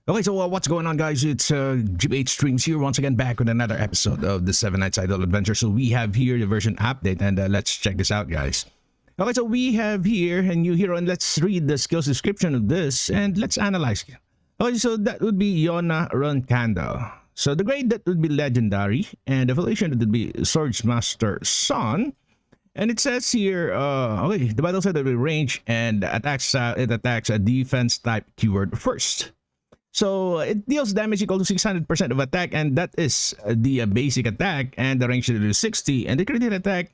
Okay, so what's going on, guys? It's GBH Streams here once again, back with another episode of the 7 Nights Idol Adventure. So we have here the version update, and let's check this out, guys. Okay, so we have here a new hero, and let's read the skills description of this, and let's analyze it. Okay, so that would be Yonah Runcandel. So the grade, that would be Legendary, and the affiliation, that would be Swordsmaster Son. And it says here, okay, the battle set will be range and attacks. It attacks a defense type keyword first. So it deals damage equal to 600% of attack, and that is the basic attack, and the range is 60. And the crit attack,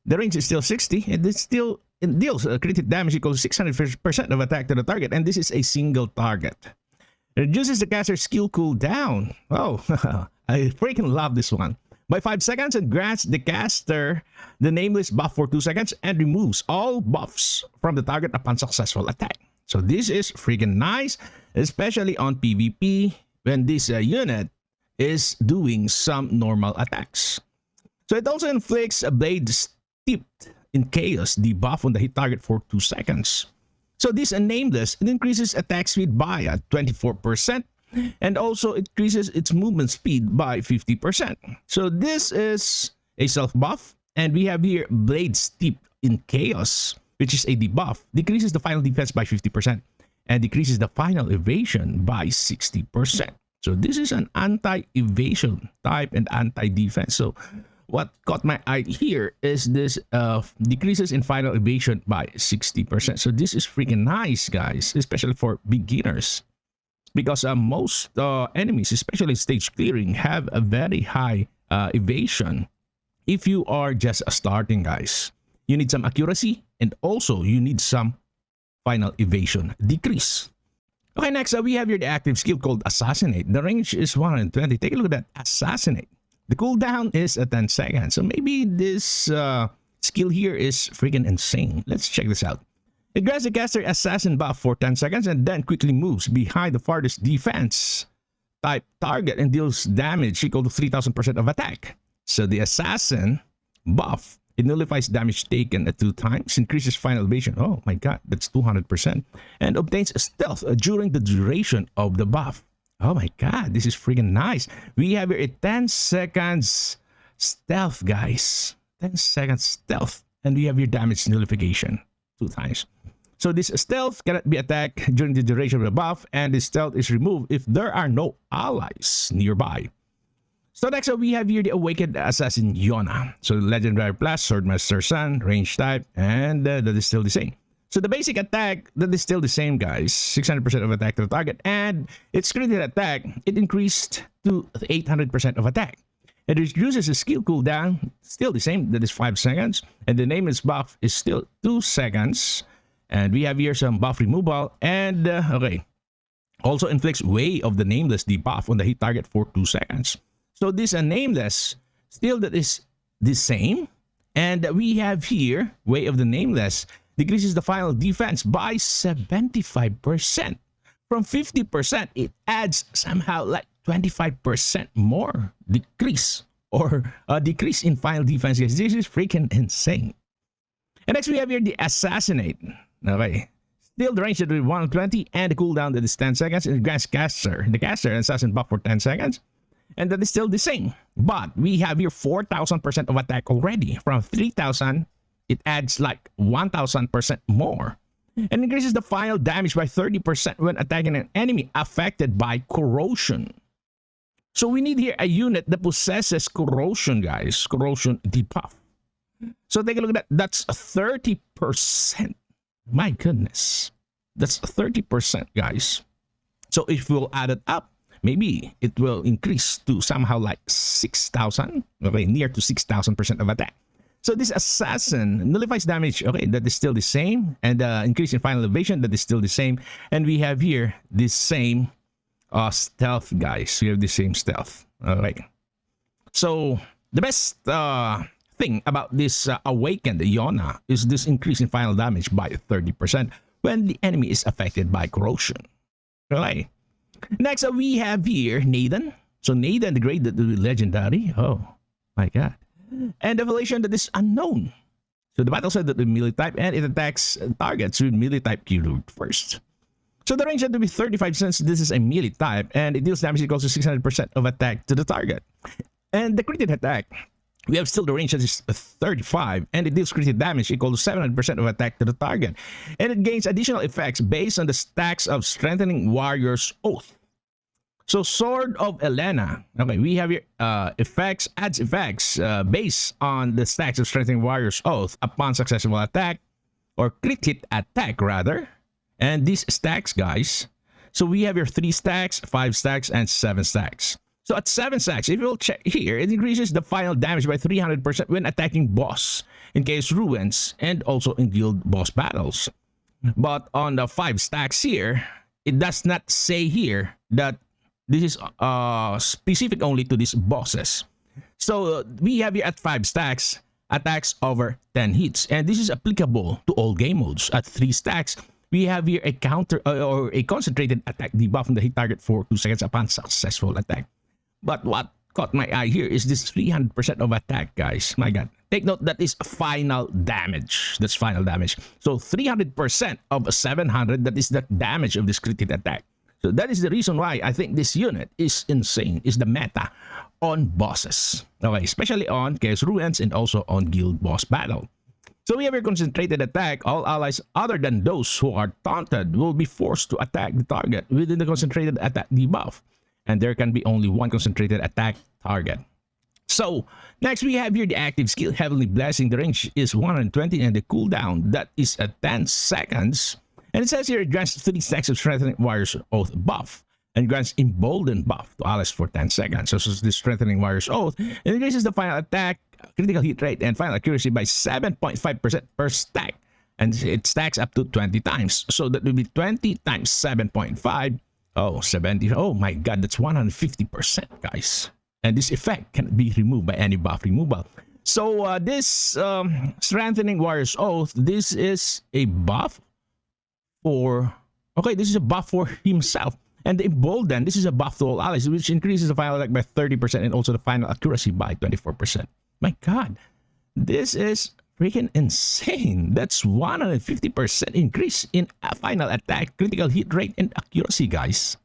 the range is still 60, and it deals crit damage equal to 600% of attack to the target, and this is a single target. It reduces the caster's skill cooldown. Oh, I freaking love this one. By 5 seconds, and grants the caster the nameless buff for 2 seconds, and removes all buffs from the target upon successful attack. So this is freaking nice, especially on PvP when this unit is doing some normal attacks. So it also inflicts a blade steeped in chaos debuff on the hit target for 2 seconds. So this nameless, it increases attack speed by 24%, and also it increases its movement speed by 50%. So this is a self buff, and we have here blade steeped in chaos, which is a debuff, decreases the final defense by 50% and decreases the final evasion by 60%. So this is an anti-evasion type and anti-defense. So what caught my eye here is this decreases in final evasion by 60%. So this is freaking nice, guys, especially for beginners, because most enemies, especially stage clearing, have a very high evasion. If you are just starting, guys, you need some accuracy, and also you need some final evasion decrease. Okay, next we have here the active skill called Assassinate. The range is 120. Take a look at that, Assassinate. The cooldown is 10 seconds. So maybe this skill here is freaking insane. Let's check this out. It grants the caster assassin buff for 10 seconds and then quickly moves behind the farthest defense type target and deals damage equal to 3000% of attack. So the assassin buff, it nullifies damage taken at 2 times, increases final evasion. Oh my god, that's 200%. And obtains stealth during the duration of the buff. Oh my god, this is freaking nice. We have here a 10 seconds stealth, guys. 10 seconds stealth. And we have your damage nullification 2 times. So this stealth cannot be attacked during the duration of the buff, and the stealth is removed if there are no allies nearby. So next we have here the Awakened Assassin Yonah. So Legendary plus, Swordmaster Son, range type, and that is still the same. So the basic attack, that is still the same, guys. 600% of attack to the target, and its critical attack, it increased to 800% of attack. It reduces the skill cooldown, still the same, that is 5 seconds, and the nameless buff is still 2 seconds. And we have here some buff removal, and okay, also inflicts Way of the Nameless debuff on the hit target for 2 seconds. So this nameless, still that is the same. And we have here, Way of the Nameless, decreases the final defense by 75%. From 50%, it adds somehow like 25% more decrease, or decrease in final defense. Yes, this is freaking insane. And next we have here the Assassinate. Okay. Still the range that will be 120, and the cooldown that is 10 seconds. And it grants the caster an assassin buff for 10 seconds. And that is still the same. But we have here 4000% of attack already. From 3000, it adds like 1000% more. And increases the final damage by 30% when attacking an enemy affected by corrosion. So we need here a unit that possesses corrosion, guys. Corrosion debuff. So take a look at that. That's 30%. My goodness. That's 30%, guys. So if we'll add it up, maybe it will increase to somehow like 6,000. Okay, near to 6,000% of attack. So this assassin nullifies damage. Okay, that is still the same. And increase in final evasion, that is still the same. And we have here the same stealth, guys. We have the same stealth. All right. So the best thing about this Awakened Yonah is this increase in final damage by 30% when the enemy is affected by corrosion. All right. Next, we have here Naiden. So Naiden, the grade that will be Legendary. Oh my god. And the evaluation that is unknown. So the battle set that will be melee type, and it attacks targets with melee type keyword first. So the range had to be 35 since this is a melee type, and it deals damage equals to 600% of attack to the target. And the crit attack, we have still the range that is 35, and it deals crit damage equal to 700% of attack to the target. And it gains additional effects based on the stacks of Strengthening Warrior's Oath. So Sword of Elena, okay, we have here effects, adds effects based on the stacks of Strengthening Warrior's Oath upon successful attack, or crit hit attack rather. And these stacks, guys, so we have your 3 stacks, 5 stacks, and 7 stacks. So at 7 stacks, if you'll check here, it increases the final damage by 300% when attacking boss in Chaos Ruins and also in guild boss battles. But on the 5 stacks here, it does not say here that this is specific only to these bosses. So we have here at 5 stacks, attacks over 10 hits. And this is applicable to all game modes. At 3 stacks, we have here a counter or a concentrated attack debuff on the hit target for 2 seconds upon successful attack. But what caught my eye here is this 300% of attack, guys. My God. Take note, that is final damage. That's final damage. So 300% of 700, that is the damage of this crit hit attack. So that is the reason why I think this unit is insane, is the meta on bosses. Okay, especially on Chaos Ruins and also on guild boss battle. So we have your concentrated attack. All allies other than those who are taunted will be forced to attack the target within the concentrated attack debuff. And there can be only one concentrated attack target. So next we have here the active skill Heavenly Blessing. The range is 120 and the cooldown that is at 10 seconds. And it says here it grants 3 stacks of Strengthening Warrior's Oath buff and grants Emboldened buff to allies for 10 seconds. So this is the Strengthening Warrior's Oath. It increases the final attack, critical hit rate, and final accuracy by 7.5% per stack. And it stacks up to 20 times. So that will be 20 times 7.5. Oh, 70. Oh my God, that's 150%, guys. And this effect can be removed by any buff removal. So this Strengthening Warrior's Oath, this is a buff for... Okay, this is a buff for himself. And the Emboldened, this is a buff to all allies, which increases the final attack by 30% and also the final accuracy by 24%. My God, this is freaking insane. That's 150% increase in a final attack, critical hit rate, and accuracy, guys.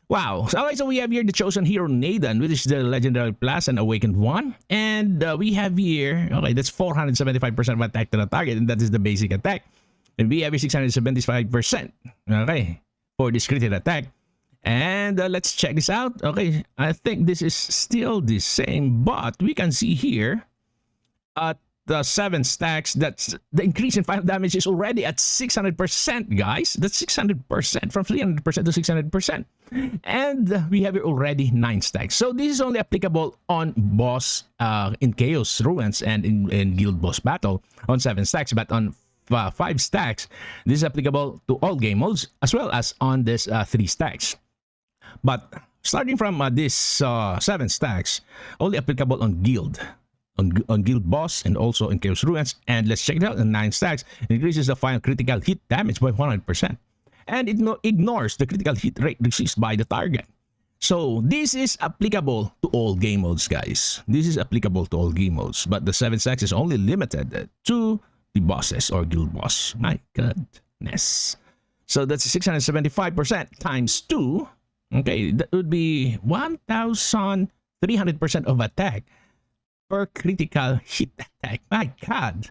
Wow. So, okay, so we have here the chosen hero Naiden, which is the legendary plus and awakened one. And we have here, okay, that's 475% of attack to the target, and that is the basic attack. And we have here 675%, okay, for this critical attack. And let's check this out. Okay, I think this is still the same, but we can see here at the 7 stacks that the increase in final damage is already at 600%, guys. That's 600% from 300% to 600%. And we have here already 9 stacks. So this is only applicable on boss in Chaos Ruins and in guild boss battle on 7 stacks, but on 5 stacks, this is applicable to all game modes as well as on this 3 stacks. But starting from this 7 stacks, only applicable on guild, on guild boss and also in Chaos Ruins. And let's check it out. In 9 stacks, it increases the final critical hit damage by 100%, and it ignores the critical hit rate received by the target. So this is applicable to all game modes, guys. This is applicable to all game modes, but the 7 stacks is only limited to the bosses or guild boss. My goodness. So that's 675% times 2. Okay, that would be 1,300% of attack per critical hit attack. My God,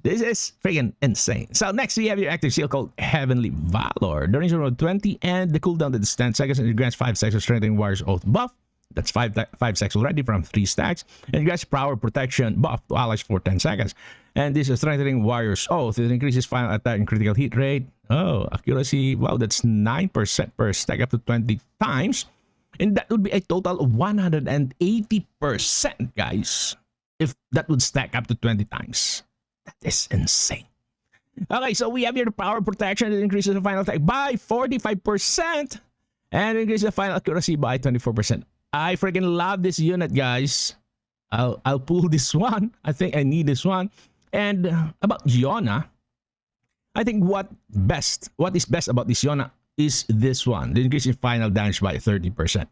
this is freaking insane. So next we have your active skill called Heavenly Valor. The range is around 20 and the cooldown is 10 seconds, and it grants 5 stacks of Strengthening Warrior's Oath buff. That's 5 stacks already from 3 stacks. And it grants Power Protection buff to allies for 10 seconds. And this is Strengthening Warrior's Oath. It increases final attack and critical hit rate. Oh, accuracy. Wow, that's 9% per stack up to 20 times. And that would be a total of 180%, guys. If that would stack up to 20 times. That is insane. Okay, so we have here the Power Protection. It increases the final attack by 45%. And increases the final accuracy by 24%. I freaking love this unit, guys. I'll pull this one. I think I need this one. And about Yonah, I think what is best about this Yonah is this one. The increase in final damage by 30%,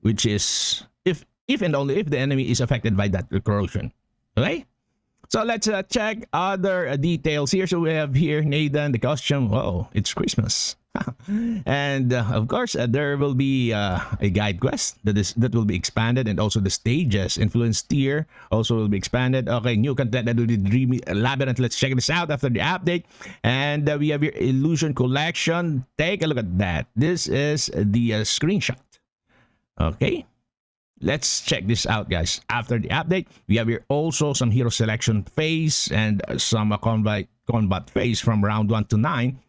which is if and only if the enemy is affected by that corrosion. Okay? So let's check other details here. So we have here Naiden, the costume. Whoa, it's Christmas. And of course, there will be a guide quest that will be expanded, and also the stages influence tier also will be expanded. Okay, new content that will be Dreamy Labyrinth. Let's check this out after the update. And we have your illusion collection. Take a look at that. This is the screenshot. Okay. Let's check this out, guys. After the update, we have here also some hero selection phase and some combat phase from round 1 to 9.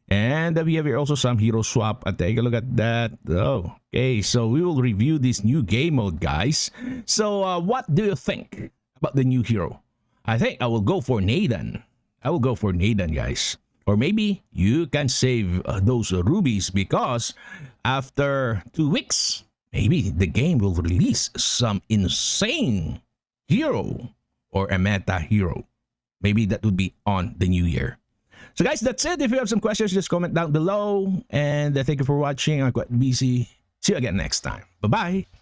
And we have here also some hero swap. Take a look at that. Oh, okay. So we will review this new game mode, guys. So what do you think about the new hero? I think I will go for Naiden. I will go for Naiden, guys. Or maybe you can save those rubies, because after 2 weeks, maybe the game will release some insane hero or a meta hero. Maybe that would be on the new year. So guys, that's it. If you have some questions, just comment down below. And thank you for watching. I'm quite busy. See you again next time. Bye-bye.